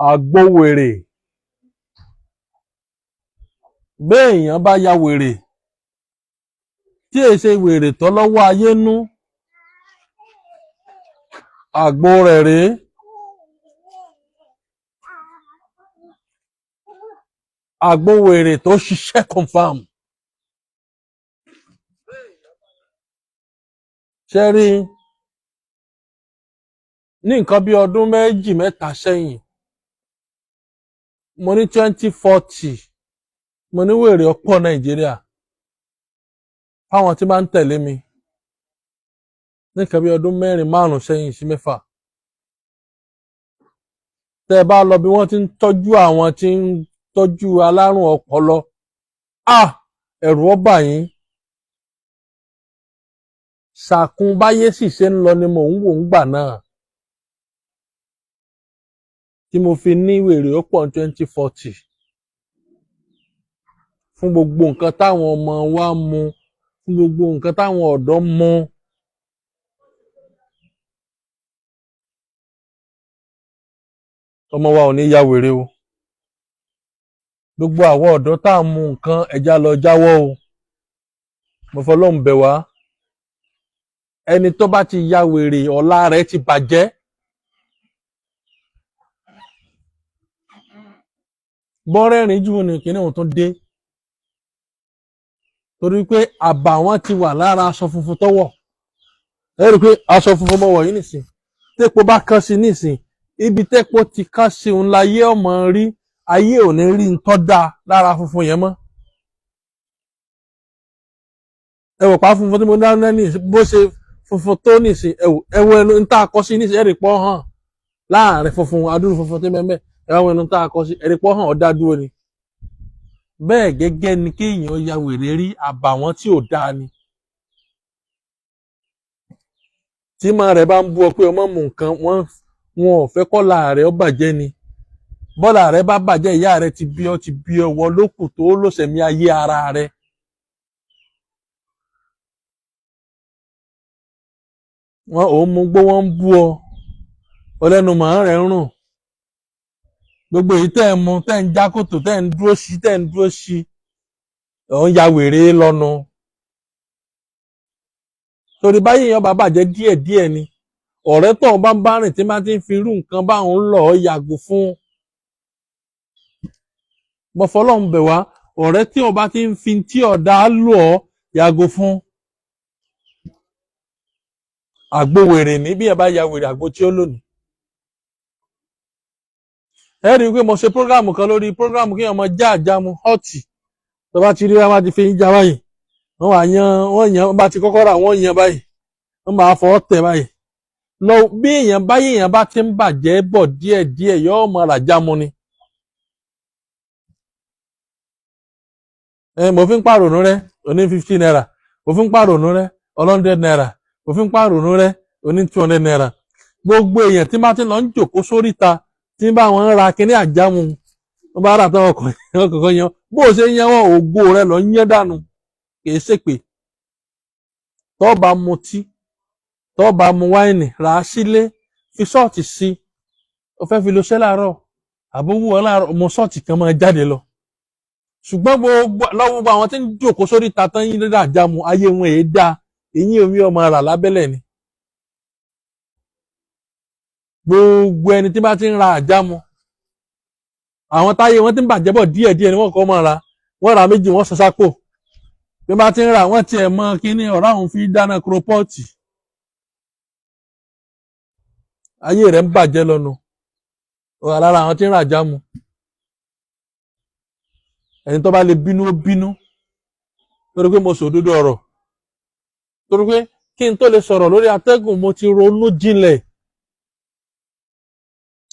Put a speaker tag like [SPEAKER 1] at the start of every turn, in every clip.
[SPEAKER 1] àgbówèrè. Béèyàn bá ya wèrè tí è ṣe wèrè tó lọ́wọ́ ayé nú, àgbo rẹ̀ rèé. Àgbówèrè tó ṣiṣẹ́ confam. Ṣé rí ní nǹkan bí ọdún méjì mẹ́ta sẹ́yìn, mo ní 2040 mo ní wèrè ọ̀pọ̀ Nàìjíríà fáwọn tí máa ń tẹ̀lé mi ní nǹkan bí ọdún mẹ́rin márùn sẹ́yìn sí mẹ́fà. Tẹ́ ẹ bá lọ bí wọ́n ti ń tọ́jú àwọn tí ń tọ́jú alárùn ọpọlọ, ẹ̀rù ó bà yín. Ṣàkun báyé sì ṣe ń lọ ni mò ń wò ń gbà náà, tí mo fi ní wèrè ó pọ̀ ní 2040 fún gbogbo nǹkan táwọn ọmọ wa mu, fún gbogbo nǹkan táwọn ọ̀dọ́ mu. Ọmọ wa ò ní ya wèrè o. Gbogbo àwọn ọ̀dọ́ tá à ń mu nǹkan ẹja lọ jáwọ́ o. Mo fọlọ́run bẹ̀ wá. Ẹni tó bá ti ya wèrè ọ̀la rẹ̀ ti bàjẹ́. Bọ́rẹ́rìn jù ní kíní òun tún dé. Torí pé àbàwọ́n ti wà lára aṣọ funfun tó wọ̀. Ẹ rí i pé aṣọ funfun mọ́ wọ̀ yìí nìsín. Tépo bá kán sí nìsín, ibi tépo ti kán sí òun láyé ọmọ rí, ayé ò ní rí ntọ́ da lára funfun yẹn mọ́. Ẹ wò pa funfun tí mo dáná ní bó ṣe funfun tó nìsín, ẹ wo ẹnu ń tá a kọ sí nìsín, ẹ rí pọ́ hàn láàrin funfun adúrú funfun tí mẹ́mẹ́, ẹ wá wo ẹnu tá a kọ sí, ẹ rí pọ́ hàn ọ̀dá dúró ni. Bẹ́ẹ̀ gẹ́gẹ́ ni kéèyàn ya wèrè rí àbàwọ́n tí ò dáa ni. Tí máa rẹ̀ bá ń bú ọ pé ọmọ mu nǹkan, wọn ò fẹ́ kọ́lá rẹ̀ ó bàjẹ́ ni. Bọ́lá rẹ̀ bá bàjẹ́, ìyá rẹ̀ ti bí ọ wọ lókù tó lòsẹ̀mí ayé ara rẹ̀. Wọn ò mú gbó wọn ń bú ọ, ọlẹ́nu màá rẹ̀ ń rùn. Gbogbo èyí tẹ́ ẹ mu, tẹ́ ń já kòtò, tẹ́ ń dúró sí, ọ̀ ń ya wèrè lọ́nu. Torí báyìí èèyàn bá bàjẹ́ díẹ̀díẹ̀ ni. Ọ̀rẹ́ tó bá ń bá rìn tí máa ti ń fi irú nǹkan báwọn lọ yàgò fún. Mo fọlọ́run bẹ̀ wá, ọ̀rẹ́ tí ó bá ti ń fi tí ọ̀dà lò ọ́ yàgò fún. Àgbo wèrè ní bí ẹ bá ya wèrè àgbo tí ó lò ní. Ẹ rí i pé mo ṣe prógráàmù kan lórí prógráàmù kí ọmọ já àjámu họ́ọ̀tì. Tó bá ti rí wá máa ti fi ń já báyìí. Wọ́n yan bá ti kọ́kọ́ rà wọ́n yan báyìí. Wọ́n máa fọ́ tẹ̀ báyìí. Lọ bí èèyàn bá ti ń bàjẹ́ bọ̀ díẹ̀díẹ̀ yóò máa rà jámu ni. Mo fi ń pàrònú rẹ oní 50 naira. Mo fi ń pàrònú rẹ 100 naira. Mo fi ń pàrònú rẹ oní 200 naira. Gbogbo èèyàn tí máa ti lọ ń jòkó sóríta tí bá wọn ra kíní àjámu, wọ́n bá rà tán ọkọ̀ọ̀kan yan. Bó ṣe yan wọn ògo rẹ lọ ń yán dànù. Kìí ṣèpè. Tó bá mutí, tó bá mu wáìnì, rà á sílé, fi ṣọ́ọ̀tì sí. Ó fẹ́ fi lo ṣẹ́ láàárọ̀, àbówú ọ láàárọ̀, mo ṣọ́ọ̀tì kan máa jáde lọ. Ṣùgbọ́n gbogbo àwọn tí ń jòkó sóríta tán yín rírà àjámu, ayé wọn èé dáa. Èyí omi ọmọ rà lábẹ́lẹ̀ ni. Gbogbo ẹni tí bá ti ń ra àjámu, àwọn táyé wọn ti ń bàjẹ́ bọ̀ díẹ̀díẹ̀ ni wọ́n kọ́ máa ra. Wọ́n ra méjì, wọ́n sọ sápò. Bí bá ti ń ra, wọ́n tiẹ̀ mọ kíní ọ̀rá òun fi dáná kropọ́ọ̀tì. Ayé rẹ̀ ń bàjẹ́ lọ́nu. Ọ̀rọ̀ lára àwọn tí ń ra àjámu. Ẹni tó bá lè bínú ó bínú. Torí pé mo sòdodo ọ̀rọ̀. Torí pé kí n tó lè sọ̀rọ̀ lórí atẹ́gùn mo ti ronú jinlẹ̀.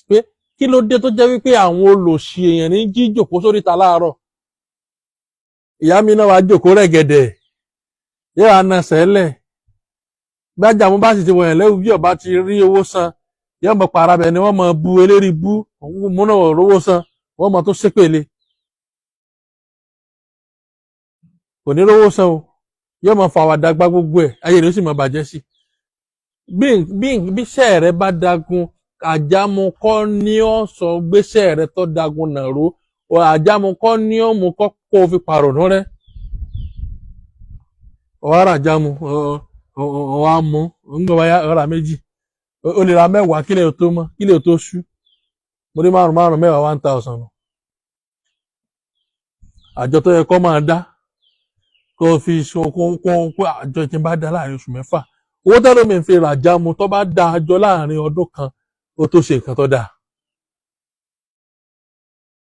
[SPEAKER 1] Pé kí ló dé tó jẹ́ wípé àwọn olòṣì èèyàn ní jí jòkó sóríta láàárọ̀. Ìyá mi náà wá jòkó rẹ̀gẹ̀dẹ̀. Yóò wá na sẹ́lẹ̀. Gbájà mú bá sì ti wọ̀nyẹn lẹ́wù bí ọba ti rí owó san. Yóò mọ̀ para bẹ̀ ni wọ́n mọ̀ bu eléri bú. Múnà rówó san. Wọ́n mọ̀ tó ṣépèlé. Kò ní rówó san o. Yóò mọ̀ fàwàdà gbá gbogbo ẹ̀. Ayé rẹ̀ ó sì mọ̀ bàjẹ́ sí. Bí iṣẹ́ rẹ̀ bá dagun, àjámu kọ́ ní ó sọ gbéṣẹ́ rẹ tó dagun nàró, àjámu kọ́ ní ó mú kó fi pàrònú rẹ. Ọ̀wárà àjámu ọ̀wá mú ńgbọ̀wáyá ọ̀rà méjì, ó lè ra mẹ́wàá kílẹ̀ tó mọ́ kílẹ̀ tó ṣú. Mo rí márùn mẹ́wàá 1000. Àjọ tó yẹ kó máa dá kó fi kó àjọ tí bá dá láàrin oṣù mẹ́fà, owó tẹ́lẹ̀ mi fi rà jámu tó bá dá àjọ láàrin ọdún kan ó tó ṣe nǹkan tó dáa.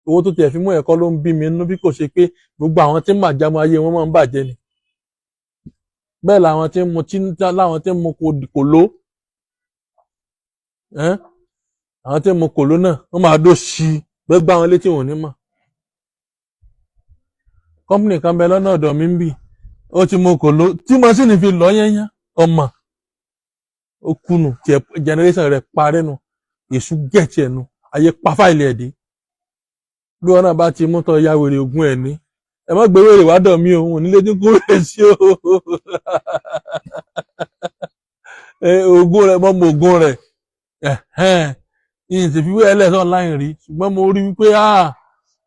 [SPEAKER 1] Owó tó tiẹ̀ fi mú ẹ̀kọ́ ló ń bí mi nínú bí kò ṣe pé gbogbo àwọn tí ń mà jámu ayé wọn máa ń bàjẹ́ ni. Bẹ́ẹ̀ làwọn tí ń mu kòló, àwọn tí ń mu kòló náà wọ́n máa dó sí gbẹ́gbẹ́ àwọn létí wọn ní mọ̀. Kọ́mpìnì kan bẹ lọ́nà ọ̀dọ̀ mi ń bì, ó ti mu kòló tí mọ́sínì fi lọ yẹ́yẹ́ ọmọ ó kùnù tí generation rẹ̀ parẹ́ nu, èṣù gẹ̀ẹ́tì ẹ̀ nu, ayé pa fáìlì ẹ̀ dé. Bí wọn náà bá ti mú tọ́ ya wèrè ogún ẹ̀ ní, ẹ má gbé wèrè wádọ̀ mí o, nílé tí kò rẹ̀ sí o. Ogún rẹ̀ mọ́ mọ ogún rẹ̀, ìyìn sì fi wé ẹlẹ́sọ̀ online rí, ṣùgbọ́n mo rí wípé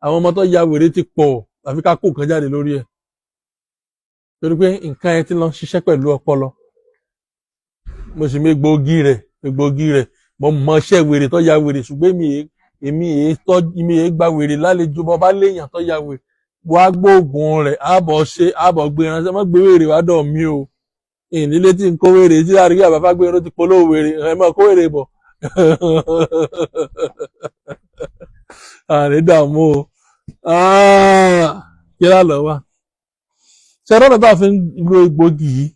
[SPEAKER 1] àwọn ọmọ tó ya wèrè ti pọ̀, àfi ká kó nǹkan jáde lórí ẹ̀. Torí pé nǹkan ẹ ti lọ ṣiṣẹ́ pẹ̀lú ọpọlọ. Mo sì mọ egbòogi rẹ̀, mo mọ iṣẹ́ wèrè tó ya wèrè, ṣùgbọ́n èmi èé gba wèrè lálejò bọ́ bá léèyàn tó ya wèrè. Wá gbóògùn rẹ̀, àbọ̀ gbé ránṣẹ́, má gbé wèrè wá dọ̀ mí o. Ìnílé tí ń kó wèrè tí láàrin àbáfá gbé irun ti polówó wèrè, ẹ má kó wèrè bọ̀. Àní dààmú o. Kí lálọ́ wà. Ṣé lọ́nà tá a fi ń lo egbògi yìí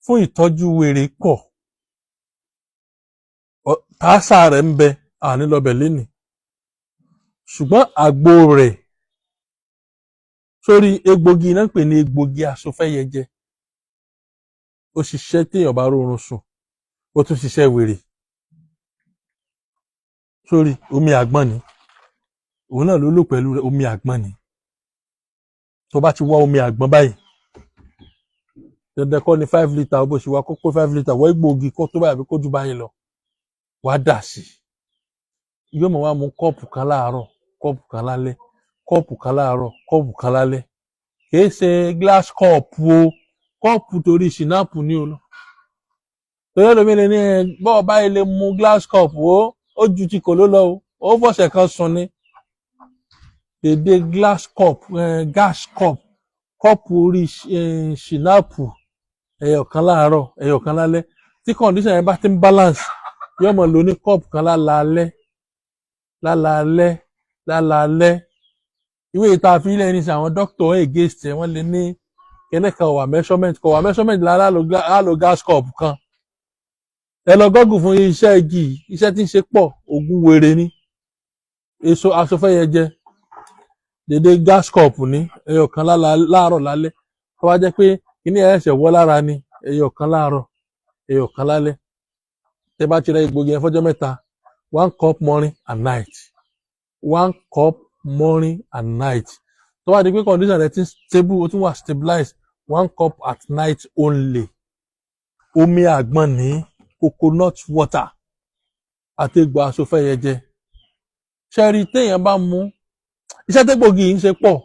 [SPEAKER 1] fún ìtọ́jú wèrè pọ̀? Tàásà rẹ̀ ń bẹ, àní lọ́bẹ̀ lénìí. Ṣùgbọ́n àgbo rẹ̀, sórí egbògi náà pè ní egbògi asofẹ́yẹjẹ. Ó ṣiṣẹ́ téèyàn bá rórun sùn, ó tún ṣiṣẹ́ wèrè. Sórí omi àgbọn ni, òun náà ló lò pẹ̀lú rẹ̀, omi àgbọn ni. Tó bá ti wá omi àgbọn báyìí, dandan kọ́ ni 5 litre bó ṣe wá kókó 5 litre wọ́n egbògi kó tó báyìí àbí kó jù báyìí lọ. Wá dà sí. Yóò mọ̀ wá mú kọ́ọ̀pù kan láàárọ̀, kọ́ọ̀pù kan lálẹ́, kọ́ọ̀pù kan láàárọ̀, kọ́ọ̀pù kan lálẹ́. Kìí ṣe glass kọ́ọ̀pù o, kọ́ọ̀pù torí ṣìnáàpù ní o lọ. Torí ẹlòmíì lè ní bọ́ọ̀ báyìí lè mu glass kọ́ọ̀pù ó ju ti kò ló lọ o, ó fọ̀ṣẹ̀ kan sùn ni. Dèdè glass cup, gas cup, kọ́ọ̀pù orí ṣìnáàpù, ẹyọ̀kan láàárọ̀, ẹyọ̀kan lálẹ́. Tí condition yẹn bá ti ń balance, yóò mọ̀ lò ní kọ́ọ̀pù kan lálaalẹ́. Ìwé ìta fi ilẹ̀ ní sí àwọn doctor against ẹ̀ wọ́n lè ní kẹ́nẹ́ kan wà measurement láàlò gas cup kan. Ẹ lọ gọ́gù fún iṣẹ́ igi, iṣẹ́ tí ń ṣe pọ̀, ògùn wèrè ni. Èso asofẹ́yẹjẹ, dèdè gas cup ní ẹyọ̀kan láàárọ̀ lálẹ́. Tó bá jẹ́ pé kíní ẹ̀ṣẹ̀ wọ́ lára ni, ẹyọ̀kan láàárọ̀, ẹyọ̀kan lálẹ́. Tẹ́ bá ti rẹ egbògi yẹn fọ́jọ́ mẹ́ta, 1 cup morning and night. 1 cup morning and night. Tó bá di pé condition rẹ ti stable, ó tún wà stabilized, 1 cup at night only. Omi àgbọn ní coconut water àti egbò asofẹ́yẹjẹ. Ṣẹ́rí téèyàn bá mú, iṣẹ́ tẹ́gbògi yìí ń ṣe pọ̀.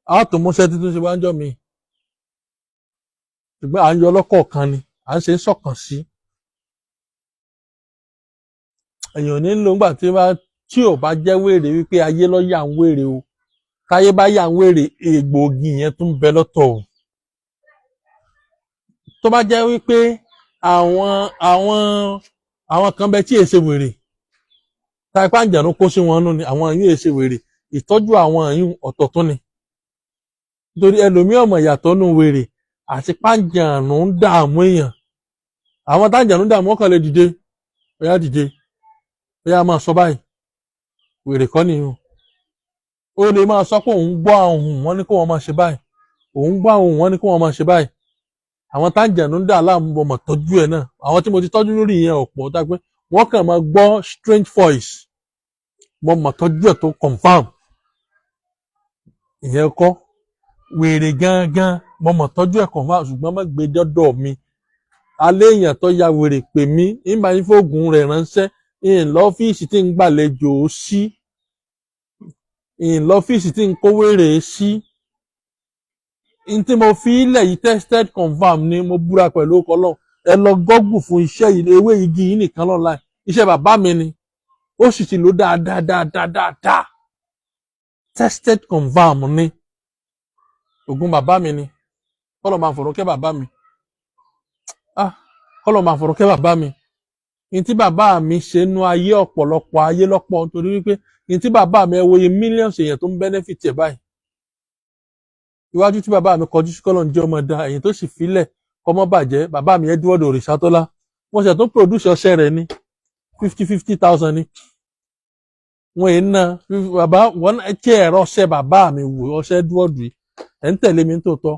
[SPEAKER 1] A tó múṣẹ́ títún ṣe wá ń jọ mi. Ṣùgbọ́n à ń yọ lọ́kọ̀ọ̀kan ni, à ń ṣe sọ̀kàn sí. Èèyàn ní lò ńgbà tí ò bá jẹ́ wèrè wípé ayé ló yà ń wèrè o. Káyé bá yà ń wèrè, egbògi yẹn tún bẹ lọ́tọ̀ o. Tó bá jẹ́ wípé àwọn kan bẹ tí èsè wèrè, táìpá àjànú kó sí wọn nú ni, àwọn yìí èsè wèrè, ìtọ́jú àwọn yìí ọ̀tọ̀ tún ni. Nítorí ẹlòmíì ọmọ ìyàtọ̀ nù wèrè àti pàǹjànú ń dààmú èèyàn. Àwọn táǹjànú dààmú ọkàn lè dìde, bóyá máa sọ báyìí, wèrè kọ́ nìyí. Ó lè máa sọ pé òun gbọ́ ohùn wọn ní kó wọn máa ṣe báyìí, òun gbọ́ ohùn wọn ní kó wọn máa ṣe báyìí. Àwọn táǹjànú ń dà láàmú ọmọ tọ́jú ẹ̀ náà. Àwọn tí mo ti tọ́jú lórí ìyẹn ọ̀pọ̀ tá pé wọ́n kàn máa gbọ́ strange voice, mo mọ̀ tọ́jú ẹ̀ tó confam. Ìyẹn kọ́ wèrè gangan, mo mọ̀ tọ́jú ẹ̀ confam, ṣùgbọ́n má gbé dọ́dọ̀ mi. alẹ́ èèyàn tó ya wèrè pè mí nígbà yín fóògùn rẹ̀ ránṣẹ́ ìyìn lọ́fíìsì tí ń gbàlejò sí ìyìn lọ́fíìsì tí ń kówèrè sí n tí mo fi ilẹ̀ yìí tested confirm ni mo búra pẹ̀lú ọkọ̀ lọ ẹ lọ gọ́gù fún iṣẹ́ ewé igi yìí nìkan lọ́la iṣẹ́ bàbá mi ni ó sì ti lò dáadáa tested confirm ni ògùn bàbá mi ni kọ́lọ̀ máa fọ̀rọ̀ kẹ́ bàbá mi kọ́lọ̀ máa fọ̀rọ̀ kẹ́ bàbá mi ní tí bàbá mi ṣe nú ayé ọ̀pọ̀lọpọ̀ ayé lọ́pọ̀ nítorí wípé ní tí bàbá mi ẹ wòye millions èèyàn tó ń benefit ẹ̀ báyìí iwájú tí bàbá mi kọjú sí kọ́lọ̀ ń jẹ́ ọmọ da ẹ̀yìn tó sì filẹ̀ kọ́mọ́ bàjẹ́ bàbá mi Edward Òrìṣàtọ́lá wọ́n ṣe tó produce ọṣẹ rẹ̀ ní 50,000 ni wọ́n yìí ná bàbá wọn kí ẹ̀rọ ọṣẹ bàbá mi wò ọṣẹ Edward yìí ẹ̀ ń tẹ̀lé mi tòótọ́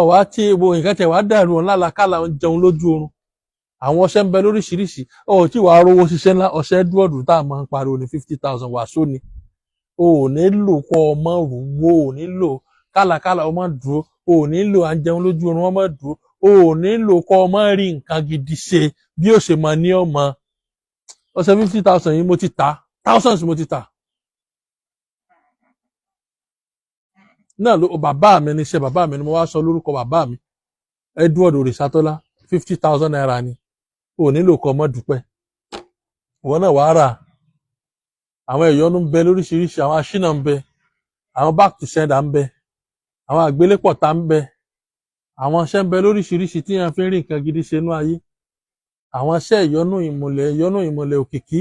[SPEAKER 1] wá tí ebo nǹkan tẹ̀ wá dàrú wọn lálàkàlà ń jẹun lójú oorun àwọn ọṣẹ ń bẹ lóríṣiríṣi tí wàá rówó ṣiṣẹ́ ńlá ọṣẹ Edward tá a máa ń pariwo ní 50,000 wàásù ni o ò nílò kọ́ ọmọ rúwó o ò nílò kálàkálà ọmọ dúró o ò nílò à ń jẹun lójú oorun ọmọ dúró o ò nílò kọ́ ọmọ rí nǹkan gidi ṣe bí ó ṣe máa ní ọmọ ọṣẹ 50,000 yìí mo ti ta thousands mo ti ta náà ló bàbá mi ní iṣẹ́ bàbá mi ni mo wá sọ lórúkọ bàbá mi Edward Òrìṣàtọ́lá 50,000 naira ni o ò nílò kọ́ ọmọ dúpẹ́ ìwọ náà wàá rà àwọn ìyọnu ń bẹ lóríṣiríṣi àwọn aṣínà ń bẹ àwọn back to sender ń bẹ àwọn àgbélépọ̀tà ń bẹ àwọn iṣẹ́ ń bẹ lóríṣiríṣi tí yẹn fi ń rí nǹkan gidi ṣe nú ayé àwọn iṣẹ́ ìyọnu ìmùlẹ̀ òkìkí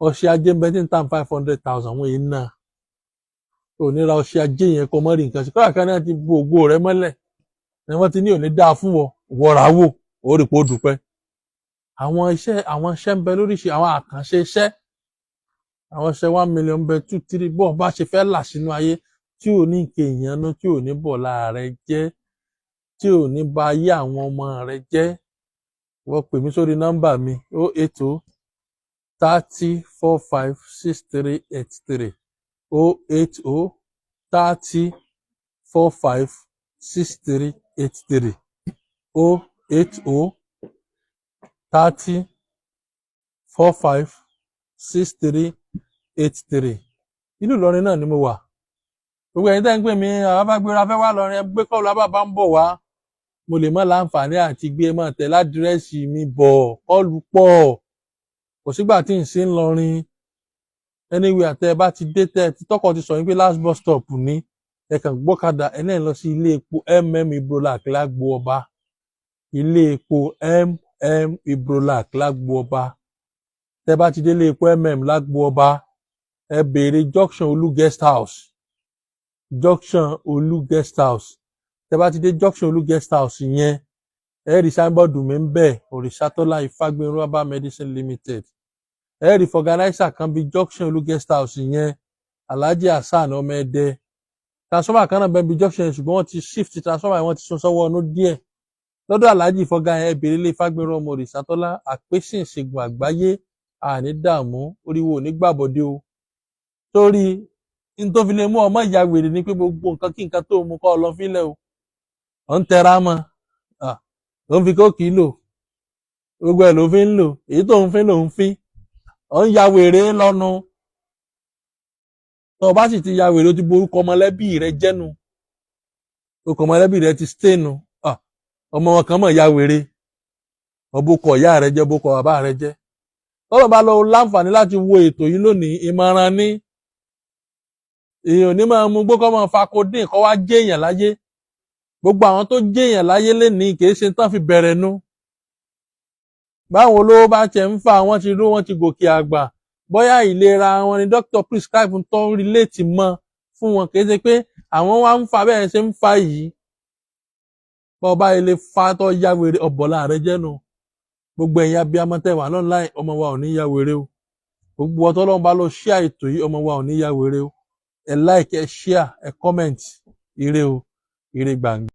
[SPEAKER 1] ọṣẹ ajé ń bẹ tí ń tàn 500,000 wọn yìí náà ò ní ra ọṣẹ ajé yẹn kó mọ́ rí nǹkan ṣe kọ́ra kan náà ti bu ògo rẹ mọ́lẹ̀ ni wọ́n ti ní òní dáa fún wọn wọ̀rà wò ó rí pé ó dúpẹ́ àwọn iṣẹ́ ń bẹ lóríṣi àwọn àkànṣe iṣẹ́ àwọn iṣẹ́ 1 million bẹ 2 3 bọ́ọ̀ bá ṣe fẹ́ là sínú ayé tí ò ní kéèyàn nú tí ò ní bọ̀ lára rẹ jẹ́ tí ò ní ba ayé àwọn ọmọ rẹ jẹ́ wọ́n pè mí sórí nọ́mbà mi 080 30 45 6383 080 30 45 6383 080 30 45 6383 inú Ìlọrin náà ni mo wà gbogbo ẹ̀yin tẹ́ ń pè mí àbágbéra fẹ́ wá lọrin ẹgbẹ́ kọ́ọ̀lù àbábá ń bọ̀ wá mo lè mọ́ láǹfààní àti gbé mọ́ tẹ̀ ládírẹ́sì mi bọ̀ kọ́ọ̀lù pọ̀ kò sígbà tí ń sí ń lọrin anyway àtẹ bá ti dé tẹ tọkọ ti sọ yín pé last bus stop ní ẹ kàn gbọ́kadà ẹ náà lọ sí ilé epo Ibrolac lágbo ọba ilé epo Ibrolac lágbo ọba tẹ bá ti dé ilé epo lágbo ọba ẹ béèrè junction Olú guest house tẹ bá ti dé junction Olú guest house yẹn ẹ rí sáńbọọdù mi ń bẹ Òrìṣàtọ́lá Ifágbénró Herbal Medicine Limited ẹ rí fọgànáísà kan bí junction Olú guest house yẹn Alhaji Hasan ọmọ Ẹdẹ transformer kan náà bẹ bí junction yẹn ṣùgbọ́n wọ́n ti shift transformer wọ́n ti sún sọ́wọ́ ọ̀nà díẹ̀ lọ́dọ̀ Alhaji Ìfọgá yẹn ẹ béèrè ilé Ifágbénró ọmọ Òrìṣàtọ́lá àpèsè ìṣègùn àgbáyé àní dààmú oríwo onígbàbọdé o torí n tó fi lè mú ọmọ ìyá wèrè ni pé gbogbo nǹkan kí nǹkan tó mú kọ́ ọ lọ fílẹ̀ o ọ̀ ń tẹra mọ́ ló ń fi kókì lò gbogbo ẹ̀ ló fi ń lò èyí tó ń fi lò ń fi ọ̀ ń ya wèrè lọ́nu tó o bá sì ti ya wèrè o ti borúkọ mọ̀lẹ́bí rẹ jẹ́nu orúkọ mọ̀lẹ́bí rẹ ti stéènù ọmọ wọn kan mọ̀ ya wèrè ọbọkọ ìyá rẹ jẹ́ ọbọkọ bàbá rẹ jẹ́ tọ́lọ̀ bá lọ láǹfààní láti wo ètò yìí lónìí ìmọ̀ràn ní èèyàn ní máa mú gbókọ́ máa fa codeine kọ́ wá jẹ́ èèyàn láyé gbogbo àwọn tó jẹ́ èèyàn láyé lénìí kì í ṣe tán fi bẹ̀rẹ̀ nu báwọn olówó bá tiẹ̀ ń fa wọ́n ti rú wọ́n ti gòkè àgbà bóyá ìlera wọn ni doctor prescribe tó ń relate mọ́ fún wọn kì í ṣe pé àwọn wá ń fa bẹ́ẹ̀ ṣe ń fa yìí bọ́ọ̀bá ilé fa tó ya wèrè ọ̀bọ̀lá rẹ jẹ́nu gbogbo ẹ̀yin abiyamọ tẹ́ wà online ọmọ wa ò ní ya wèrè o gbogbo ọtọ́ lọ́n bá lọ share ètò yìí ọmọ wa ò ní ya wèrè o ẹ like ẹ share ẹ comment ire o ire gbàǹgbà.